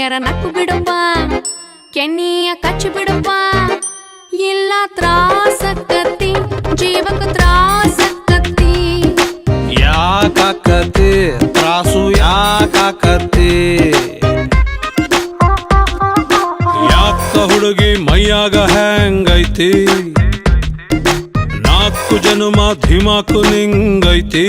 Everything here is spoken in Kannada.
ಗೆಳೆಯರ ನಕ್ಕು ಬಿಡುವ ಕೆನ್ನಿಯ ಕಚ್ಚಿ ಬಿಡುವ ಇಲ್ಲ ತ್ರಾಸಕ್ಕತ್ತಿ ಜೀವಕ ತ್ರಾಸಕ್ಕತ್ತಿ ಯಾಕಾಕತಿ ತ್ರಾಸು ಯಾಕಾಕತಿ ಯಾಕ ಹುಡುಗಿ ಮೈಯಾಗ ಹೆಂಗೈತಿ ನಾಲ್ಕು ಜನುಮ ಧಿಮಾಕು ನಿಂಗೈತಿ